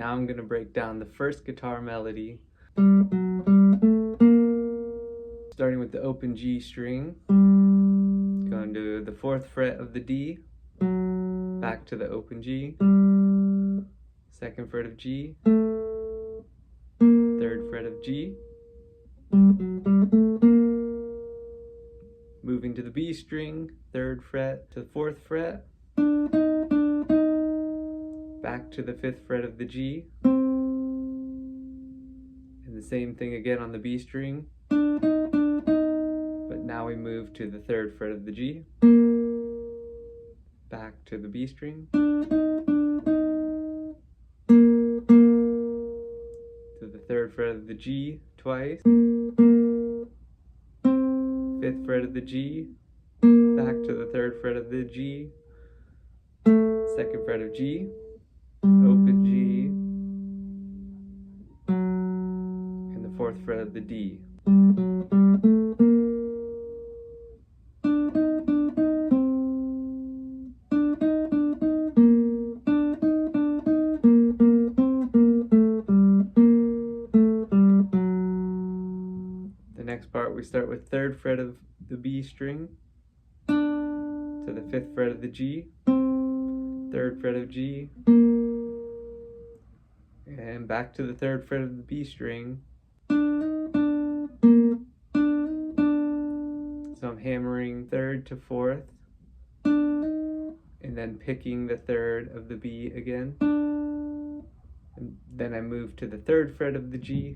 Now I'm going to break down the first guitar melody, starting with the open G string, going to the 4th fret of the D, back to the open G, 2nd fret of G, 3rd fret of G, moving to the B string, 3rd fret to the 4th fret, back to the 5th fret of the G, and the same thing again on the B string, but now we move to the 3rd fret of the G, back to the B string, to the 3rd fret of the G twice, 5th fret of the G, back to the 3rd fret of the G, 2nd fret of G, open G, and the 4th fret of the D. The next part, we start with 3rd fret of the B string to the 5th fret of the G, 3rd fret of G, and back to the 3rd fret of the B string. So I'm hammering 3rd to 4th, and then picking the 3rd of the B again. And then I move to the 3rd fret of the G,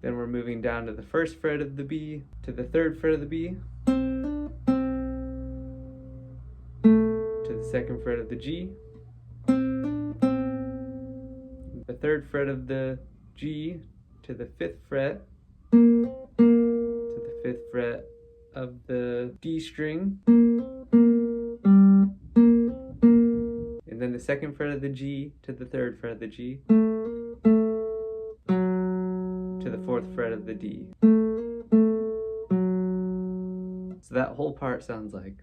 then we're moving down to the 1st fret of the B, to the 3rd fret of the B, to the 2nd fret of the G, the 3rd fret of the G, to the 5th fret, to the 5th fret of the D string, and then the 2nd fret of the G, to the 3rd fret of the G, to the 4th fret of the D. So that whole part sounds like.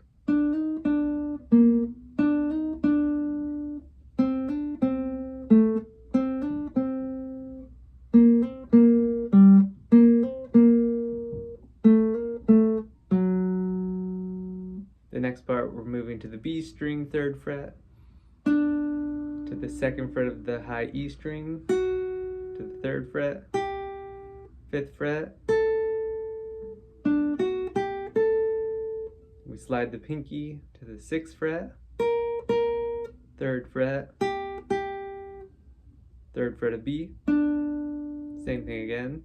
The next part, we're moving to the B string, 3rd fret, to the 2nd fret of the high E string, to the 3rd fret, 5th fret. We slide the pinky to the 6th fret, 3rd fret, 3rd fret of B, same thing again.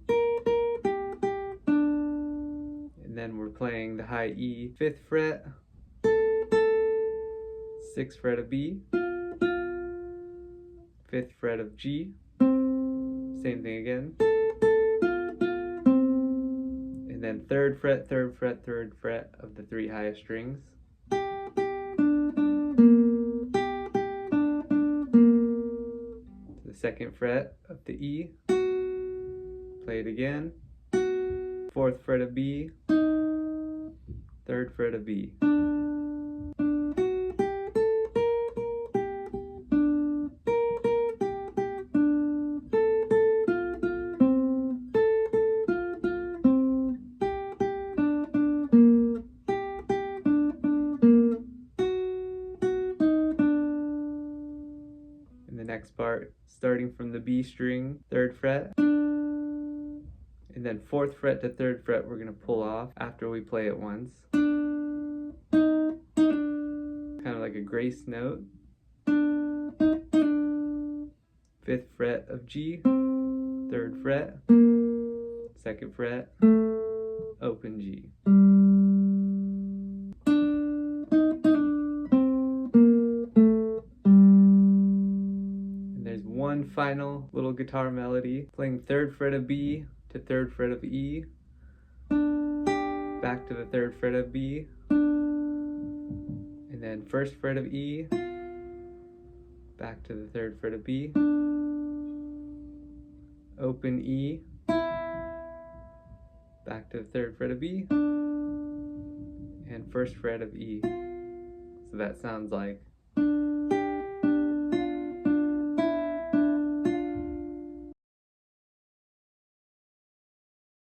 And then we're playing the high E, 5th fret, 6th fret of B, 5th fret of G, same thing again. And then 3rd fret, 3rd fret, 3rd fret of the 3 highest strings. The 2nd fret of the E, play it again. 4th fret of B, 3rd fret of B. The next part, starting from the B string, 3rd fret, and then 4th fret to 3rd fret we're going to pull off after we play it once. Kind of like a grace note. 5th fret of G, 3rd fret, 2nd fret, open G. One final little guitar melody, playing 3rd fret of B to 3rd fret of E, back to the 3rd fret of B, and then 1st fret of E, back to the 3rd fret of B, open E, back to the 3rd fret of B, and 1st fret of E. So that sounds like